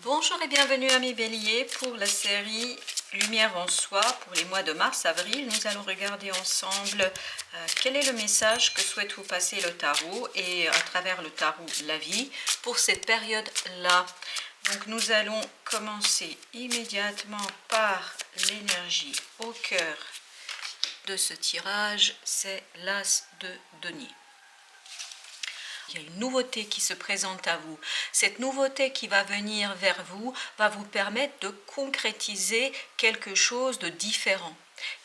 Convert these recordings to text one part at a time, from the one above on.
Bonjour et bienvenue amis Bélier pour la série Lumière en soi pour les mois de mars-avril. Nous allons regarder ensemble quel est le message que souhaite vous passer le tarot et à travers le tarot la vie pour cette période-là. Donc nous allons commencer immédiatement par l'énergie au cœur de ce tirage, c'est l'As de denier. Il y a une nouveauté qui se présente à vous. Cette nouveauté qui va venir vers vous va vous permettre de concrétiser quelque chose de différent.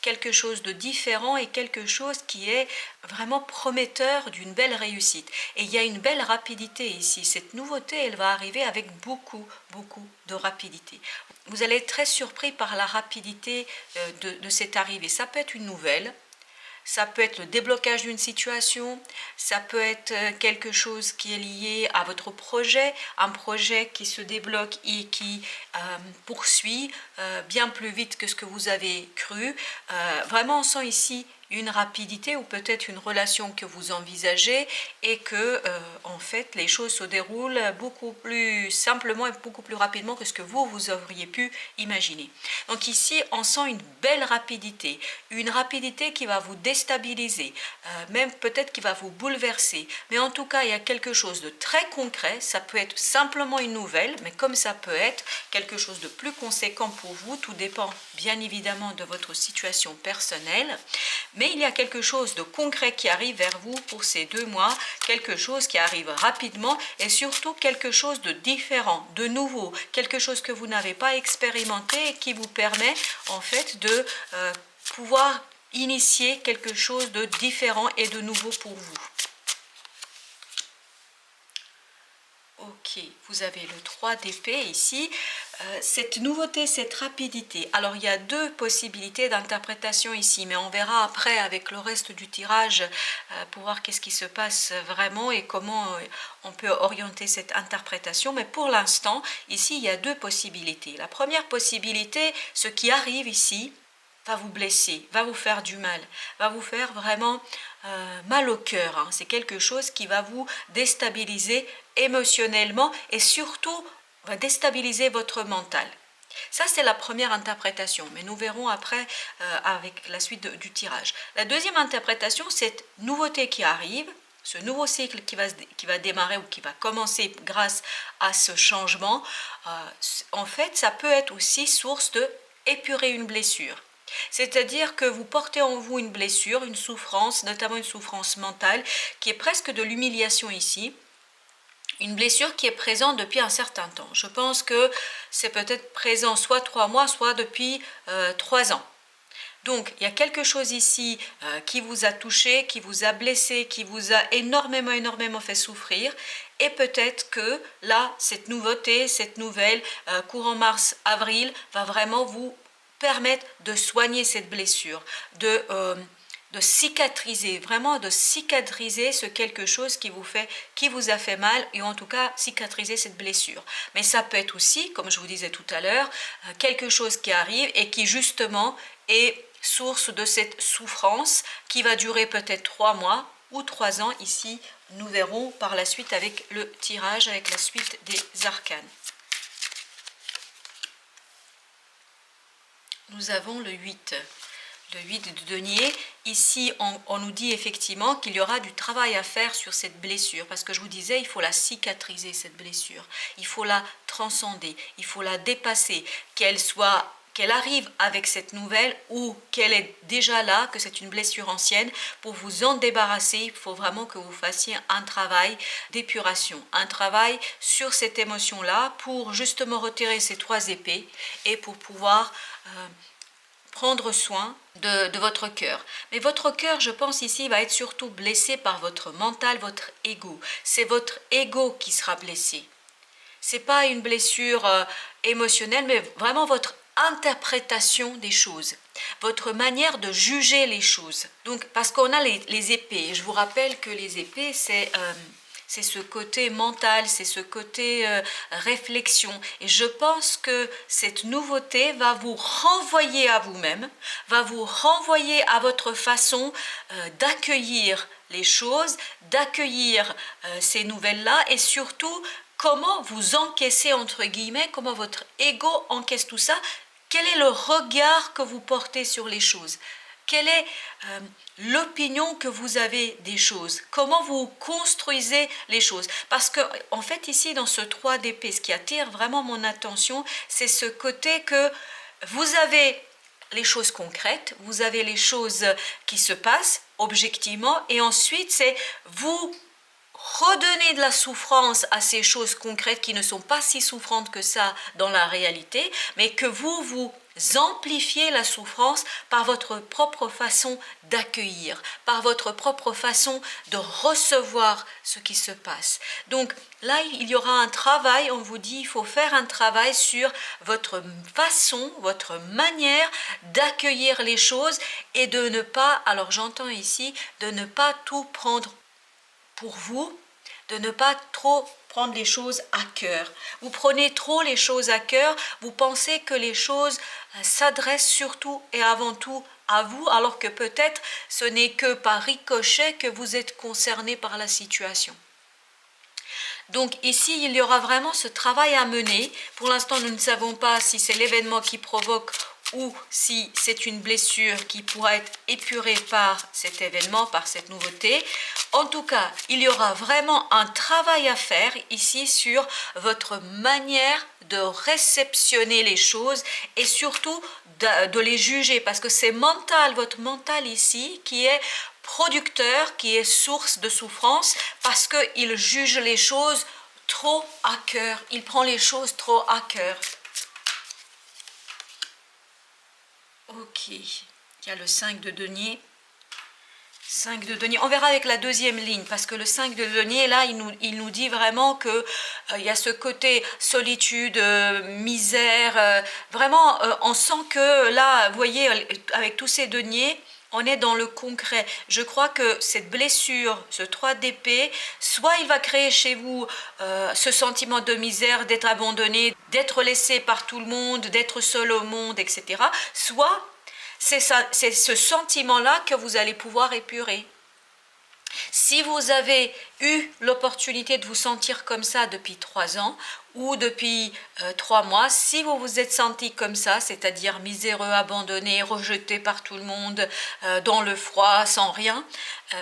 Quelque chose de différent et quelque chose qui est vraiment prometteur d'une belle réussite. Et il y a une belle rapidité ici. Cette nouveauté, elle va arriver avec beaucoup de rapidité. Vous allez être très surpris par la rapidité de cette arrivée. Ça peut être une nouvelle. Ça peut être le déblocage d'une situation, ça peut être quelque chose qui est lié à votre projet, un projet qui se débloque et qui poursuit bien plus vite que ce que vous avez cru. Vraiment, on sent ici une rapidité ou peut-être une relation que vous envisagez et que en fait les choses se déroulent beaucoup plus simplement et beaucoup plus rapidement que ce que vous auriez pu imaginer. Donc ici on sent une belle rapidité, une rapidité qui va vous déstabiliser, même peut-être qui va vous bouleverser, mais en tout cas il y a quelque chose de très concret. Ça peut être simplement une nouvelle, mais comme ça peut être quelque chose de plus conséquent pour vous, tout dépend bien évidemment de votre situation personnelle. Mais il y a quelque chose de concret qui arrive vers vous pour ces 2 mois, quelque chose qui arrive rapidement et surtout quelque chose de différent, de nouveau, quelque chose que vous n'avez pas expérimenté et qui vous permet en fait de pouvoir initier quelque chose de différent et de nouveau pour vous. Ok, vous avez le 3 d'épée ici, cette nouveauté, cette rapidité. Alors il y a 2 possibilités d'interprétation ici, mais on verra après avec le reste du tirage pour voir qu'est-ce qui se passe vraiment et comment on peut orienter cette interprétation. Mais pour l'instant, ici il y a 2 possibilités. La première possibilité, ce qui arrive ici, va vous blesser, va vous faire du mal, va vous faire vraiment mal au cœur. Hein. C'est quelque chose qui va vous déstabiliser émotionnellement et surtout va déstabiliser votre mental. Ça, c'est la première interprétation, mais nous verrons après avec la suite du tirage. La deuxième interprétation, cette nouveauté qui arrive, ce nouveau cycle qui va démarrer ou qui va commencer grâce à ce changement, en fait, ça peut être aussi source de épurer une blessure. C'est-à-dire que vous portez en vous une blessure, une souffrance, notamment une souffrance mentale, qui est presque de l'humiliation ici. Une blessure qui est présente depuis un certain temps. Je pense que c'est peut-être présent soit 3 mois, soit depuis 3 ans. Donc, il y a quelque chose ici qui vous a touché, qui vous a blessé, qui vous a énormément fait souffrir. Et peut-être que là, cette nouveauté, cette nouvelle, courant mars-avril, va vraiment vous permettre de soigner cette blessure, de cicatriser, vraiment de cicatriser ce quelque chose qui vous a fait mal et en tout cas cicatriser cette blessure. Mais ça peut être aussi, comme je vous disais tout à l'heure, quelque chose qui arrive et qui justement est source de cette souffrance qui va durer peut-être 3 mois ou 3 ans. Ici, nous verrons par la suite avec le tirage, avec la suite des arcanes. Nous avons le 8. Le 8 de denier, ici on nous dit effectivement qu'il y aura du travail à faire sur cette blessure, parce que je vous disais, il faut la cicatriser cette blessure, il faut la transcender, il faut la dépasser, qu'elle arrive avec cette nouvelle ou qu'elle est déjà là, que c'est une blessure ancienne. Pour vous en débarrasser, il faut vraiment que vous fassiez un travail d'épuration, un travail sur cette émotion-là pour justement retirer ces 3 épées et pour pouvoir prendre soin de votre cœur. Mais votre cœur, je pense ici, va être surtout blessé par votre mental, votre ego. C'est votre ego qui sera blessé. C'est pas une blessure émotionnelle, mais vraiment votre interprétation des choses, votre manière de juger les choses. Donc, parce qu'on a les épées. Je vous rappelle que les épées, c'est ce côté mental, c'est ce côté réflexion. Et je pense que cette nouveauté va vous renvoyer à vous-même, va vous renvoyer à votre façon d'accueillir les choses, d'accueillir ces nouvelles-là et surtout comment vous encaissez, entre guillemets, comment votre ego encaisse tout ça. Quel est le regard que vous portez sur les choses? Quelle est l'opinion que vous avez des choses? Comment vous construisez les choses? Parce que, en fait, ici, dans ce 3 d'épée, ce qui attire vraiment mon attention, c'est ce côté que vous avez les choses concrètes, vous avez les choses qui se passent objectivement, et ensuite, c'est vous redonner de la souffrance à ces choses concrètes qui ne sont pas si souffrantes que ça dans la réalité, mais que vous amplifiez la souffrance par votre propre façon d'accueillir, par votre propre façon de recevoir ce qui se passe. Donc là, il y aura un travail, on vous dit, il faut faire un travail sur votre façon, votre manière d'accueillir les choses et de ne pas, alors j'entends ici, de ne pas tout prendre pour vous, de ne pas trop prendre les choses à cœur. Vous prenez trop les choses à cœur, vous pensez que les choses s'adressent surtout et avant tout à vous, alors que peut-être ce n'est que par ricochet que vous êtes concerné par la situation. Donc ici, il y aura vraiment ce travail à mener. Pour l'instant, nous ne savons pas si c'est l'événement qui provoque ou si c'est une blessure qui pourra être épurée par cet événement, par cette nouveauté. En tout cas, il y aura vraiment un travail à faire ici sur votre manière de réceptionner les choses et surtout de les juger, parce que c'est mental, votre mental ici, qui est producteur, qui est source de souffrance, parce qu'il juge les choses trop à cœur, il prend les choses trop à cœur. Ok, il y a le 5 de denier. 5 de denier, on verra avec la deuxième ligne, parce que le 5 de denier, là, il nous dit vraiment que il y a ce côté solitude, misère, vraiment, on sent que là, vous voyez, avec tous ces deniers, on est dans le concret. Je crois que cette blessure, ce 3 d'épée, soit il va créer chez vous ce sentiment de misère, d'être abandonné, d'être laissé par tout le monde, d'être seul au monde, etc. Soit c'est ce sentiment-là que vous allez pouvoir épurer. Si vous avez eu l'opportunité de vous sentir comme ça depuis 3 ans ou depuis 3 mois, si vous vous êtes senti comme ça, c'est-à-dire miséreux, abandonné, rejeté par tout le monde, dans le froid, sans rien,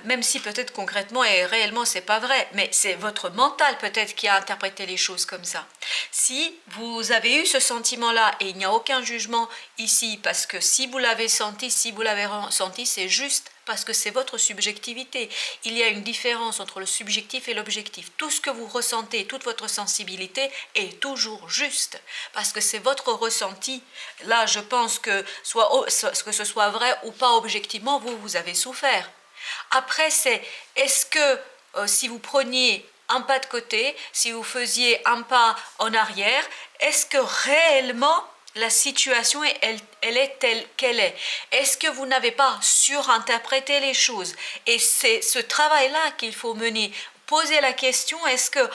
même si peut-être concrètement et réellement c'est pas vrai, mais c'est votre mental peut-être qui a interprété les choses comme ça. Si vous avez eu ce sentiment-là, et il n'y a aucun jugement ici, parce que si vous l'avez senti, c'est juste parce que c'est votre subjectivité. Il y a une différence entre le subjectif et l'objectif. Tout ce que vous ressentez, toute votre sensibilité est toujours juste, parce que c'est votre ressenti. Là, je pense que ce soit vrai ou pas objectivement, vous avez souffert. Après, c'est est-ce que si vous preniez un pas de côté, si vous faisiez un pas en arrière, est-ce que réellement la situation, elle est telle qu'elle est? Est-ce que vous n'avez pas surinterprété les choses? Et c'est ce travail-là qu'il faut mener. Poser la question, est-ce que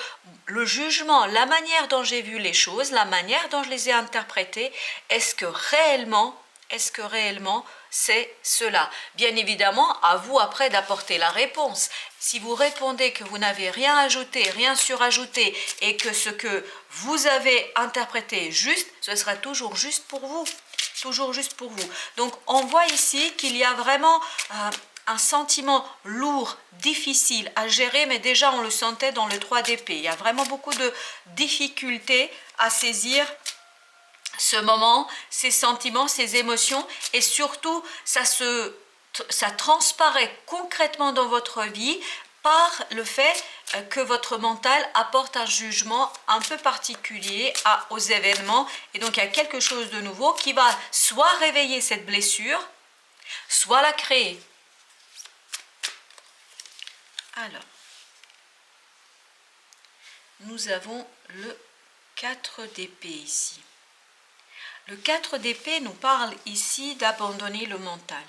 le jugement, la manière dont j'ai vu les choses, la manière dont je les ai interprétées, est-ce que réellement c'est cela? Bien évidemment, à vous après d'apporter la réponse. Si vous répondez que vous n'avez rien ajouté, rien surajouté, et que ce que vous avez interprété est juste, ce sera toujours juste pour vous. Toujours juste pour vous. Donc, on voit ici qu'il y a vraiment un sentiment lourd, difficile à gérer, mais déjà on le sentait dans le 3 d'épée. Il y a vraiment beaucoup de difficultés à saisir ce moment, ces sentiments, ces émotions, et surtout ça transparaît concrètement dans votre vie par le fait que votre mental apporte un jugement un peu particulier aux événements, et donc il y a quelque chose de nouveau qui va soit réveiller cette blessure, soit la créer. Alors, nous avons le 4 d'épée ici. Le 4 d'épée nous parle ici d'abandonner le mental.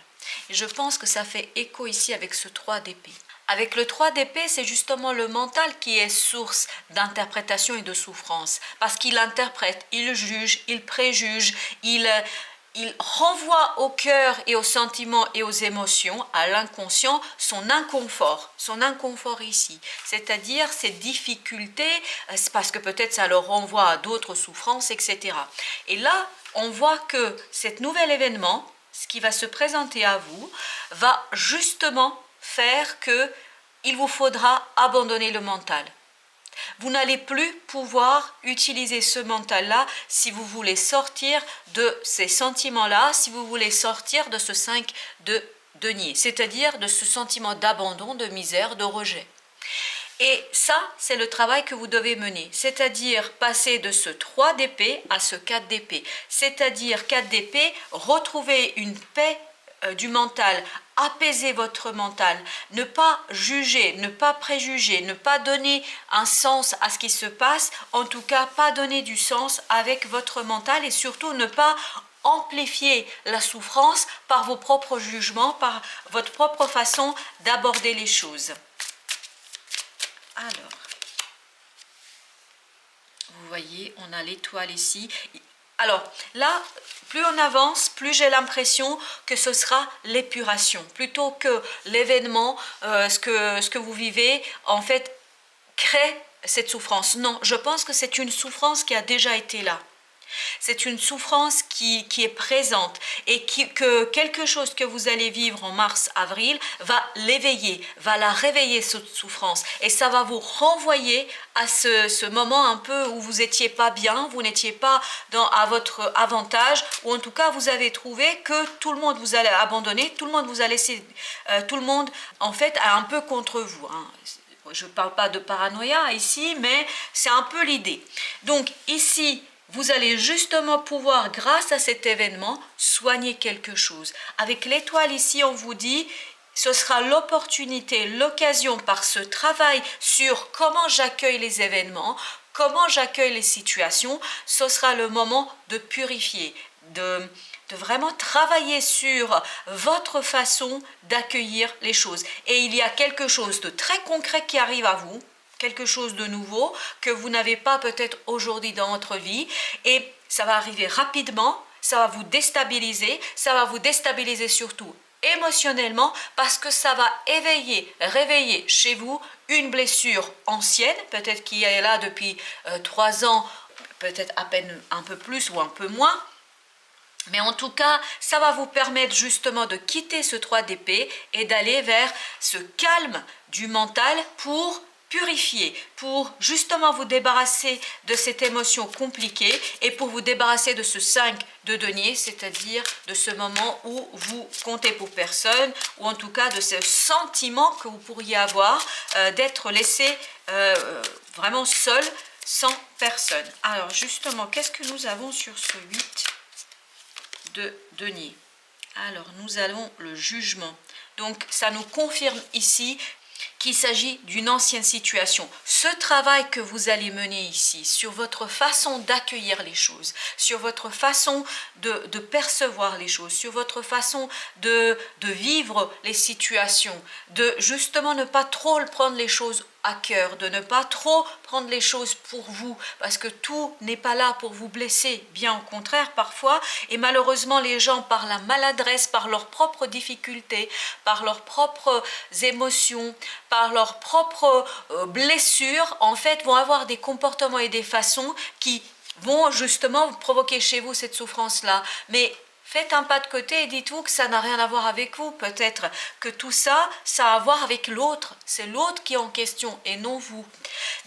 Et je pense que ça fait écho ici avec ce 3 d'épée. Avec le 3 d'épée, c'est justement le mental qui est source d'interprétation et de souffrance. Parce qu'il interprète, il juge, il préjuge, il il renvoie au cœur et aux sentiments et aux émotions, à l'inconscient, son inconfort ici. C'est-à-dire ses difficultés, parce que peut-être ça le renvoie à d'autres souffrances, etc. Et là, on voit que cet nouvel événement, ce qui va se présenter à vous, va justement faire que il vous faudra abandonner le mental. Vous n'allez plus pouvoir utiliser ce mental-là si vous voulez sortir de ces sentiments-là, si vous voulez sortir de ce 5 de denier, c'est-à-dire de ce sentiment d'abandon, de misère, de rejet. Et ça, c'est le travail que vous devez mener, c'est-à-dire passer de ce 3 d'épée à ce 4 d'épée, c'est-à-dire 4 d'épée, retrouver une paix du mental, apaiser votre mental, ne pas juger, ne pas préjuger, ne pas donner un sens à ce qui se passe, en tout cas pas donner du sens avec votre mental et surtout ne pas amplifier la souffrance par vos propres jugements, par votre propre façon d'aborder les choses. Alors, vous voyez, on a l'étoile ici. Alors là, plus on avance, plus j'ai l'impression que ce sera l'épuration. Plutôt que l'événement, ce que vous vivez, en fait, crée cette souffrance. Non, je pense que c'est une souffrance qui a déjà été là. C'est une souffrance qui est présente et que quelque chose que vous allez vivre en mars-avril va l'éveiller, va la réveiller, cette souffrance. Et ça va vous renvoyer à ce moment un peu où vous n'étiez pas bien, vous n'étiez pas à votre avantage, ou en tout cas vous avez trouvé que tout le monde vous a abandonné, tout le monde vous a laissé, tout le monde en fait a un peu contre vous. Hein. Je ne parle pas de paranoïa ici, mais c'est un peu l'idée. Donc ici, vous allez justement pouvoir, grâce à cet événement, soigner quelque chose. Avec l'étoile ici, on vous dit, ce sera l'opportunité, l'occasion par ce travail sur comment j'accueille les événements, comment j'accueille les situations, ce sera le moment de purifier, de vraiment travailler sur votre façon d'accueillir les choses. Et il y a quelque chose de très concret qui arrive à vous, quelque chose de nouveau que vous n'avez pas peut-être aujourd'hui dans votre vie et ça va arriver rapidement, ça va vous déstabiliser surtout émotionnellement parce que ça va réveiller chez vous une blessure ancienne, peut-être qui est là depuis 3 ans, peut-être à peine un peu plus ou un peu moins. Mais en tout cas, ça va vous permettre justement de quitter ce 3 d'épée et d'aller vers ce calme du mental pour purifier, pour justement vous débarrasser de cette émotion compliquée et pour vous débarrasser de ce 5 de denier, c'est-à-dire de ce moment où vous comptez pour personne ou en tout cas de ce sentiment que vous pourriez avoir d'être laissé vraiment seul, sans personne. Alors justement, qu'est-ce que nous avons sur ce 8 de denier? Alors nous avons le jugement, donc ça nous confirme ici qu'il s'agit d'une ancienne situation. Ce travail que vous allez mener ici sur votre façon d'accueillir les choses, sur votre façon de percevoir les choses, sur votre façon de vivre les situations, de justement ne pas trop prendre les choses à cœur, de ne pas trop prendre les choses pour vous, parce que tout n'est pas là pour vous blesser, bien au contraire parfois, et malheureusement les gens par la maladresse, par leurs propres difficultés, par leurs propres émotions, par leurs propres blessures, en fait vont avoir des comportements et des façons qui vont justement provoquer chez vous cette souffrance-là. Mais faites un pas de côté et dites-vous que ça n'a rien à voir avec vous. Peut-être que tout ça, ça a à voir avec l'autre. C'est l'autre qui est en question et non vous.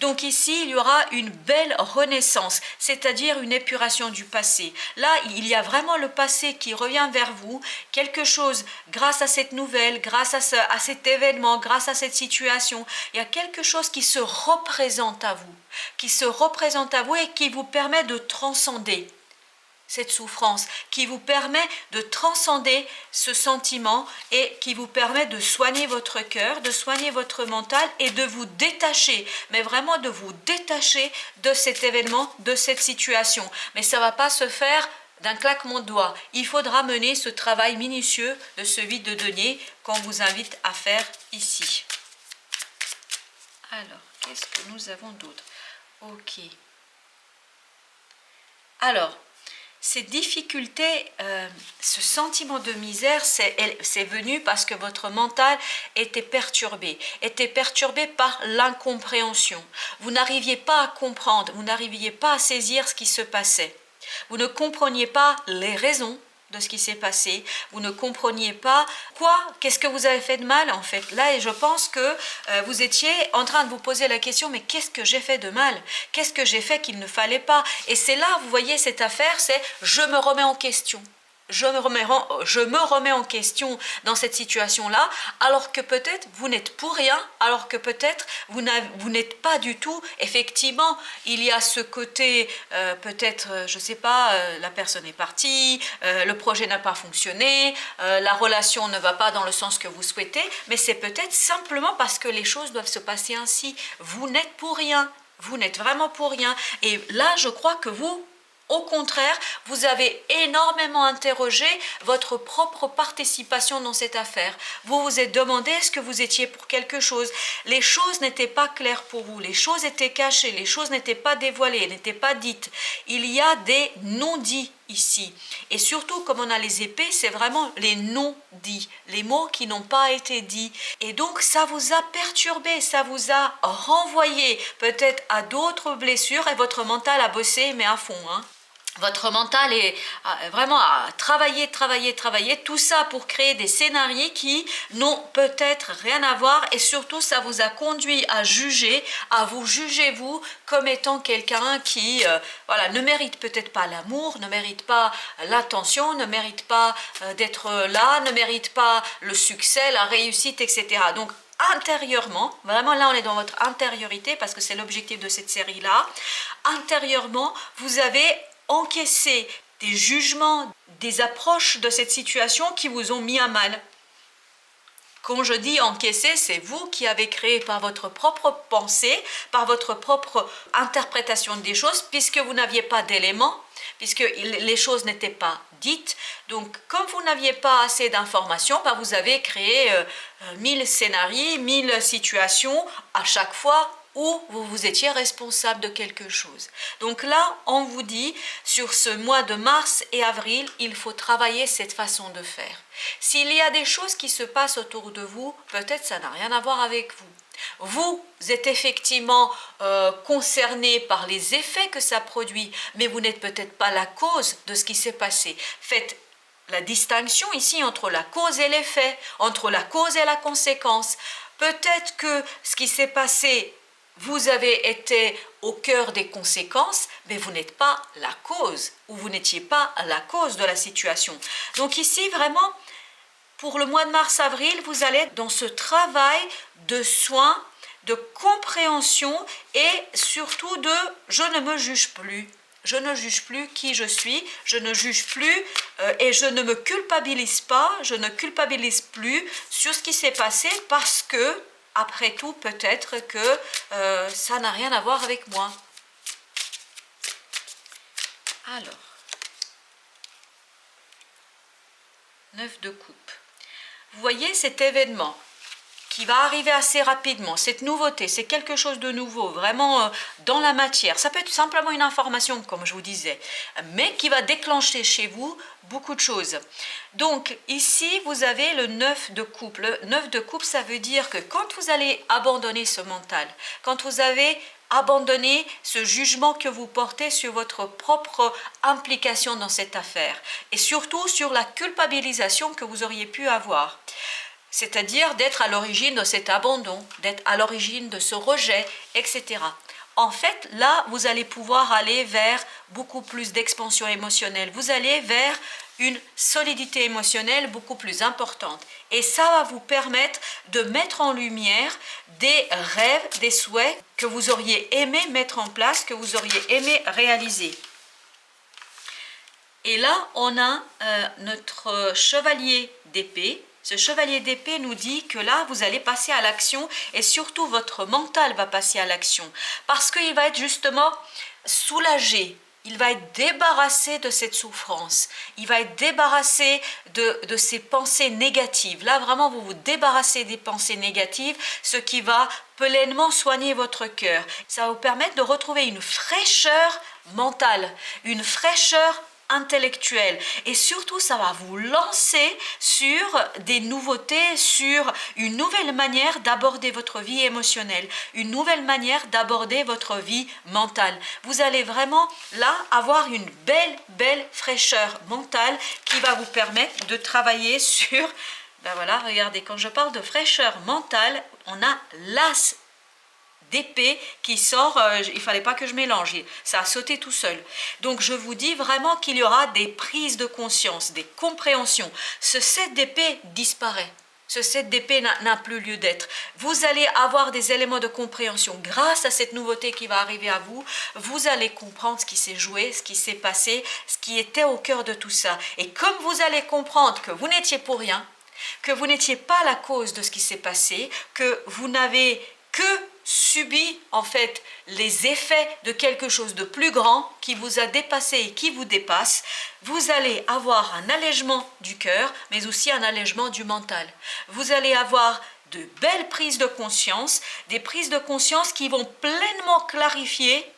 Donc ici, il y aura une belle renaissance, c'est-à-dire une épuration du passé. Là, il y a vraiment le passé qui revient vers vous. Quelque chose, grâce à cette nouvelle, grâce à cet événement, grâce à cette situation, il y a quelque chose qui se représente à vous, et qui vous permet de transcender cette souffrance, qui vous permet de transcender ce sentiment et qui vous permet de soigner votre cœur, de soigner votre mental et de vous détacher, mais vraiment de vous détacher de cet événement, de cette situation. Mais ça ne va pas se faire d'un claquement de doigts. Il faudra mener ce travail minutieux de ce 8 de denier qu'on vous invite à faire ici. Alors, qu'est-ce que nous avons d'autre? Ok. Alors, Ces difficultés, ce sentiment de misère, c'est venu parce que votre mental était perturbé par l'incompréhension. Vous n'arriviez pas à comprendre, vous n'arriviez pas à saisir ce qui se passait. Vous ne compreniez pas les raisons de ce qui s'est passé, vous ne compreniez pas qu'est-ce que vous avez fait de mal en fait. Là, et je pense que vous étiez en train de vous poser la question, mais qu'est-ce que j'ai fait de mal? Qu'est-ce que j'ai fait qu'il ne fallait pas? Et c'est là, vous voyez, cette affaire, c'est je me remets en question. Je me remets en question dans cette situation-là, alors que peut-être vous n'êtes pour rien, alors que peut-être vous n'êtes pas du tout. Effectivement, il y a ce côté, peut-être, je ne sais pas, la personne est partie, le projet n'a pas fonctionné, la relation ne va pas dans le sens que vous souhaitez, mais c'est peut-être simplement parce que les choses doivent se passer ainsi. Vous n'êtes pour rien, vous n'êtes vraiment pour rien. Et là, je crois que vous, au contraire, vous avez énormément interrogé votre propre participation dans cette affaire. Vous vous êtes demandé est-ce que vous étiez pour quelque chose. Les choses n'étaient pas claires pour vous, les choses étaient cachées, les choses n'étaient pas dévoilées, n'étaient pas dites. Il y a des non-dits ici. Et surtout, comme on a les épées, c'est vraiment les non-dits, les mots qui n'ont pas été dits. Et donc, ça vous a perturbé, ça vous a renvoyé peut-être à d'autres blessures et votre mental a bossé, mais à fond, hein. Votre mental est vraiment à travailler, tout ça pour créer des scénarios qui n'ont peut-être rien à voir et surtout ça vous a conduit à vous juger vous comme étant quelqu'un qui ne mérite peut-être pas l'amour, ne mérite pas l'attention, ne mérite pas d'être là, ne mérite pas le succès, la réussite, etc. Donc intérieurement, vraiment là on est dans votre intériorité parce que c'est l'objectif de cette série-là, intérieurement vous avez encaisser des jugements, des approches de cette situation qui vous ont mis à mal. Quand je dis encaisser, c'est vous qui avez créé par votre propre pensée, par votre propre interprétation des choses, puisque vous n'aviez pas d'éléments, puisque les choses n'étaient pas dites. Donc, comme vous n'aviez pas assez d'informations, vous avez créé 1000 scénarios, 1000 situations à chaque fois où vous étiez responsable de quelque chose. Donc là, on vous dit, sur ce mois de mars et avril, il faut travailler cette façon de faire. S'il y a des choses qui se passent autour de vous, peut-être ça n'a rien à voir avec vous. Vous êtes effectivement concerné par les effets que ça produit, mais vous n'êtes peut-être pas la cause de ce qui s'est passé. Faites la distinction ici entre la cause et l'effet, entre la cause et la conséquence. Peut-être que ce qui s'est passé, vous avez été au cœur des conséquences, mais vous n'êtes pas la cause, ou vous n'étiez pas la cause de la situation. Donc ici, vraiment, pour le mois de mars-avril, vous allez être dans ce travail de soin, de compréhension et surtout de « je ne me juge plus ». Je ne juge plus qui je suis, je ne juge plus et je ne me culpabilise pas, je ne culpabilise plus sur ce qui s'est passé parce que, après tout, peut-être que ça n'a rien à voir avec moi. Alors, 9 de coupe. Vous voyez cet événement qui va arriver assez rapidement, cette nouveauté, c'est quelque chose de nouveau, vraiment dans la matière. Ça peut être simplement une information, comme je vous disais, mais qui va déclencher chez vous beaucoup de choses. Donc ici, vous avez le 9 de coupe. Le 9 de coupe, ça veut dire que quand vous allez abandonner ce mental, quand vous avez abandonné ce jugement que vous portez sur votre propre implication dans cette affaire, et surtout sur la culpabilisation que vous auriez pu avoir, c'est-à-dire d'être à l'origine de cet abandon, d'être à l'origine de ce rejet, etc. En fait, là, vous allez pouvoir aller vers beaucoup plus d'expansion émotionnelle. Vous allez vers une solidité émotionnelle beaucoup plus importante. Et ça va vous permettre de mettre en lumière des rêves, des souhaits que vous auriez aimé mettre en place, que vous auriez aimé réaliser. Et là, on a notre chevalier d'épée. Ce chevalier d'épée nous dit que là, vous allez passer à l'action et surtout votre mental va passer à l'action parce qu'il va être justement soulagé, il va être débarrassé de cette souffrance, il va être débarrassé de ces pensées négatives. Là, vraiment, vous vous débarrassez des pensées négatives, ce qui va pleinement soigner votre cœur. Ça va vous permettre de retrouver une fraîcheur mentale, une fraîcheur intellectuelle. Et surtout, ça va vous lancer sur des nouveautés, sur une nouvelle manière d'aborder votre vie émotionnelle, une nouvelle manière d'aborder votre vie mentale. Vous allez vraiment là avoir une belle fraîcheur mentale qui va vous permettre de travailler sur... Ben voilà, regardez, quand je parle de fraîcheur mentale, on a l'as d'épée qui sort, il fallait pas que je mélange, ça a sauté tout seul. Donc je vous dis vraiment qu'il y aura des prises de conscience, des compréhensions. Ce 7 d'épée disparaît. Ce 7 d'épée n'a plus lieu d'être. Vous allez avoir des éléments de compréhension. Grâce à cette nouveauté qui va arriver à vous, vous allez comprendre ce qui s'est joué, ce qui s'est passé, ce qui était au cœur de tout ça. Et comme vous allez comprendre que vous n'étiez pour rien, que vous n'étiez pas la cause de ce qui s'est passé, que vous n'avez que subi en fait les effets de quelque chose de plus grand qui vous a dépassé et qui vous dépasse, vous allez avoir un allègement du cœur, mais aussi un allègement du mental. Vous allez avoir de belles prises de conscience, des prises de conscience qui vont pleinement clarifier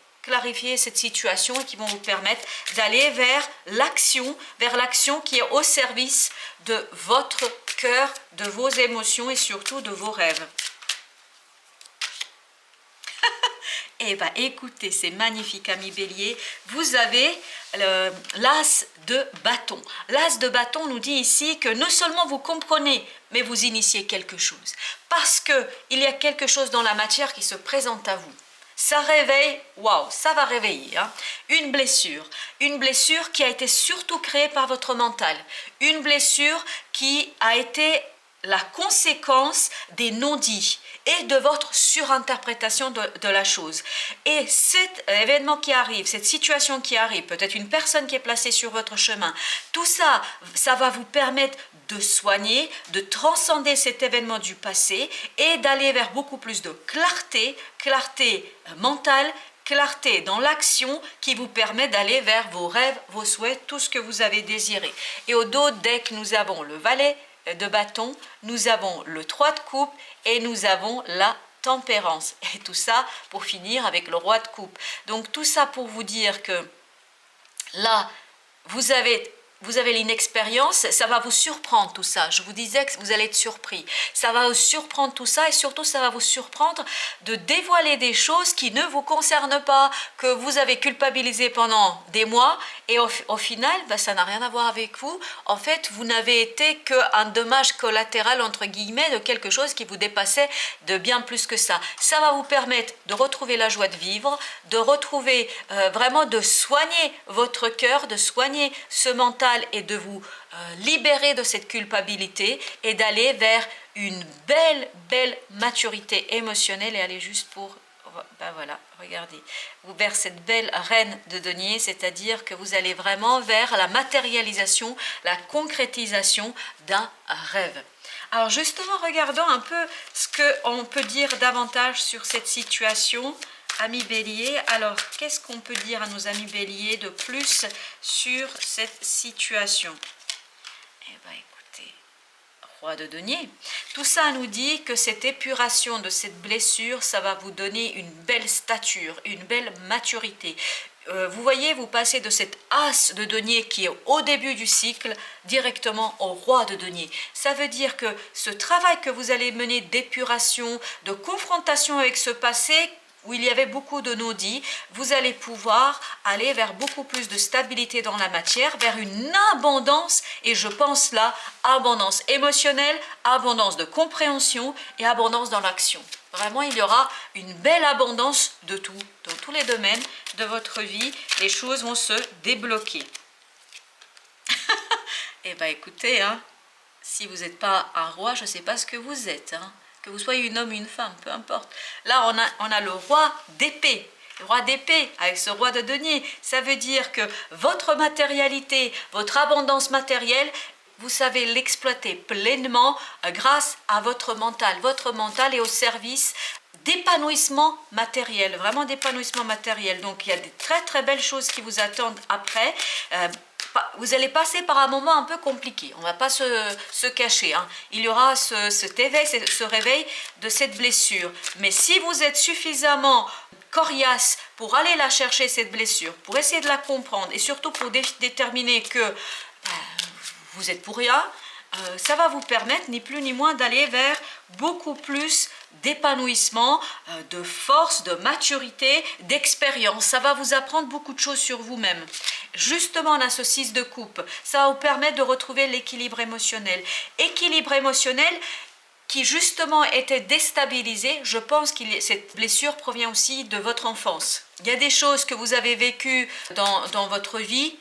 cette situation et qui vont vous permettre d'aller vers l'action qui est au service de votre cœur, de vos émotions et surtout de vos rêves. Eh bien, écoutez, c'est magnifique, amis bélier. Vous avez l'as de bâton. L'as de bâton nous dit ici que non seulement vous comprenez, mais vous initiez quelque chose. Parce qu'il y a quelque chose dans la matière qui se présente à vous. Ça réveille, waouh, ça va réveiller, hein, une blessure qui a été surtout créée par votre mental, une blessure qui a été la conséquence des non-dits et de votre surinterprétation de la chose. Et cet événement qui arrive, cette situation qui arrive, peut-être une personne qui est placée sur votre chemin, tout ça, ça va vous permettre de soigner, de transcender cet événement du passé et d'aller vers beaucoup plus de clarté mentale, clarté dans l'action qui vous permet d'aller vers vos rêves, vos souhaits, tout ce que vous avez désiré. Et au dos deck, nous avons le valet de bâton, nous avons le 3 de coupe et nous avons la tempérance. Et tout ça pour finir avec le roi de coupe. Donc tout ça pour vous dire que là, vous avez l'inexpérience, ça va vous surprendre tout ça. Je vous disais que vous allez être surpris. Ça va vous surprendre tout ça et surtout ça va vous surprendre de dévoiler des choses qui ne vous concernent pas, que vous avez culpabilisé pendant des mois et au final, ça n'a rien à voir avec vous. En fait, vous n'avez été qu'un dommage collatéral entre guillemets de quelque chose qui vous dépassait de bien plus que ça. Ça va vous permettre de retrouver la joie de vivre, de retrouver vraiment de soigner votre cœur, de soigner ce mental et de vous libérer de cette culpabilité et d'aller vers une belle maturité émotionnelle et aller juste pour, ben voilà, regardez, vers cette belle reine de denier, c'est-à-dire que vous allez vraiment vers la matérialisation, la concrétisation d'un rêve. Alors justement, regardons un peu ce qu'on peut dire davantage sur cette situation. Amis béliers, alors qu'est-ce qu'on peut dire à nos amis béliers de plus sur cette situation? Eh bien écoutez, roi de denier, tout ça nous dit que cette épuration de cette blessure, ça va vous donner une belle stature, une belle maturité. Vous voyez, vous passez de cet as de denier qui est au début du cycle directement au roi de denier. Ça veut dire que ce travail que vous allez mener d'épuration, de confrontation avec ce passé, où il y avait beaucoup de non-dits, vous allez pouvoir aller vers beaucoup plus de stabilité dans la matière, vers une abondance, et je pense là, abondance émotionnelle, abondance de compréhension et abondance dans l'action. Vraiment, il y aura une belle abondance de tout, dans tous les domaines de votre vie, les choses vont se débloquer. Eh bien écoutez, hein, si vous n'êtes pas un roi, je ne sais pas ce que vous êtes, hein. Que vous soyez un homme ou une femme, peu importe. Là, on a le roi d'épée. Le roi d'épée avec ce roi de denier. Ça veut dire que votre matérialité, votre abondance matérielle, vous savez l'exploiter pleinement grâce à votre mental. Votre mental est au service d'épanouissement matériel, vraiment d'épanouissement matériel. Donc, il y a des très belles choses qui vous attendent après. Vous allez passer par un moment un peu compliqué, on ne va pas se cacher, hein. Il y aura cet éveil, ce réveil de cette blessure. Mais si vous êtes suffisamment coriace pour aller la chercher, cette blessure, pour essayer de la comprendre et surtout pour déterminer que vous êtes pour rien, ça va vous permettre ni plus ni moins d'aller vers beaucoup plus d'épanouissement, de force, de maturité, d'expérience. Ça va vous apprendre beaucoup de choses sur vous-même. Justement, la 6 de coupe, ça va vous permettre de retrouver l'équilibre émotionnel. Équilibre émotionnel qui justement était déstabilisé. Je pense que cette blessure provient aussi de votre enfance. Il y a des choses que vous avez vécues dans votre vie,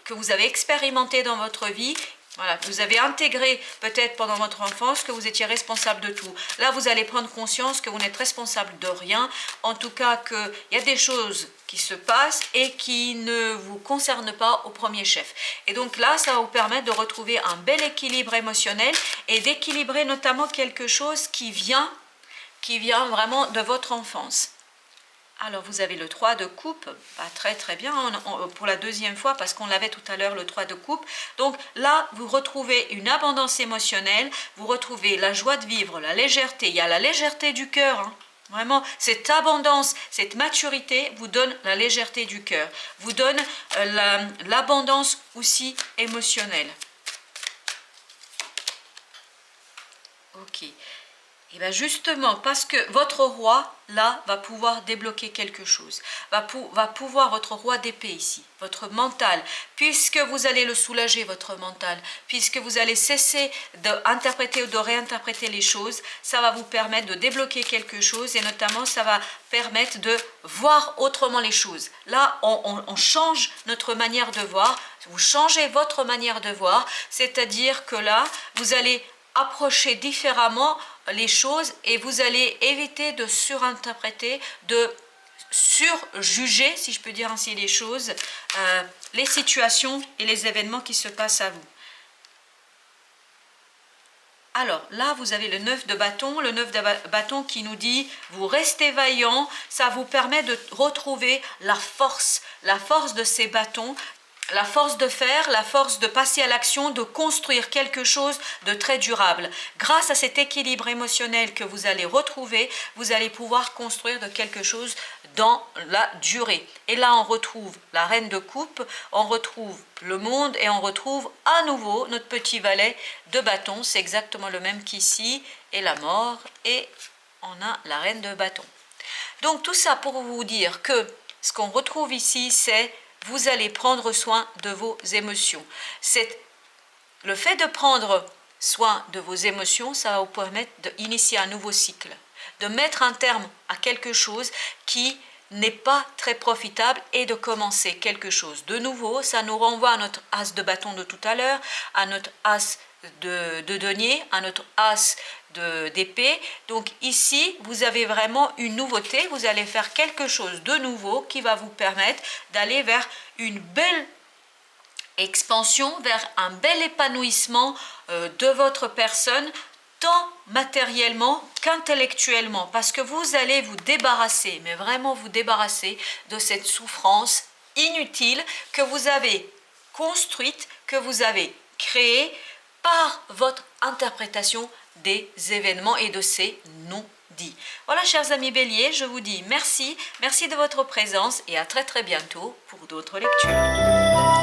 que vous avez expérimentées dans votre vie. Voilà, vous avez intégré peut-être pendant votre enfance que vous étiez responsable de tout. Là, vous allez prendre conscience que vous n'êtes responsable de rien. En tout cas, qu'il y a des choses qui se passent et qui ne vous concernent pas au premier chef. Et donc là, ça va vous permettre de retrouver un bel équilibre émotionnel et d'équilibrer notamment quelque chose qui vient vraiment de votre enfance. Alors, vous avez le 3 de coupe, très très bien, pour la deuxième fois, parce qu'on l'avait tout à l'heure, le 3 de coupe. Donc là, vous retrouvez une abondance émotionnelle, vous retrouvez la joie de vivre, la légèreté. Il y a la légèreté du cœur, hein. Vraiment, cette abondance, cette maturité vous donne la légèreté du cœur, vous donne l'abondance aussi émotionnelle. Ok. Et bien justement, parce que votre roi, là, va pouvoir débloquer quelque chose, va pouvoir, votre roi d'épée ici, votre mental, puisque vous allez le soulager, votre mental, puisque vous allez cesser d'interpréter ou de réinterpréter les choses, ça va vous permettre de débloquer quelque chose et notamment, ça va permettre de voir autrement les choses. Là, on change notre manière de voir, vous changez votre manière de voir, c'est-à-dire que là, vous allez approcher différemment les choses et vous allez éviter de surinterpréter, de surjuger, si je peux dire ainsi les choses, les situations et les événements qui se passent à vous. Alors là, vous avez le 9 de bâton, le 9 de bâton qui nous dit « vous restez vaillant », ça vous permet de retrouver la force de ces bâtons, la force de faire, la force de passer à l'action, de construire quelque chose de très durable. Grâce à cet équilibre émotionnel que vous allez retrouver, vous allez pouvoir construire de quelque chose dans la durée. Et là, on retrouve la reine de coupe, on retrouve le monde et on retrouve à nouveau notre petit valet de bâton. C'est exactement le même qu'ici, et la mort, et on a la reine de bâton. Donc tout ça pour vous dire que ce qu'on retrouve ici, c'est vous allez prendre soin de vos émotions. Le fait de prendre soin de vos émotions, ça va vous permettre d'initier un nouveau cycle, de mettre un terme à quelque chose qui n'est pas très profitable et de commencer quelque chose de nouveau. Ça nous renvoie à notre as de bâton de tout à l'heure, à notre as de denier, à notre as d'épée. Donc ici, vous avez vraiment une nouveauté. Vous allez faire quelque chose de nouveau qui va vous permettre d'aller vers une belle expansion, vers un bel épanouissement de votre personne, tant matériellement qu'intellectuellement, parce que vous allez vous débarrasser, mais vraiment vous débarrasser de cette souffrance inutile que vous avez construite, que vous avez créée par votre interprétation des événements et de ces non-dits. Voilà, chers amis béliers, je vous dis merci de votre présence et à très très bientôt pour d'autres lectures.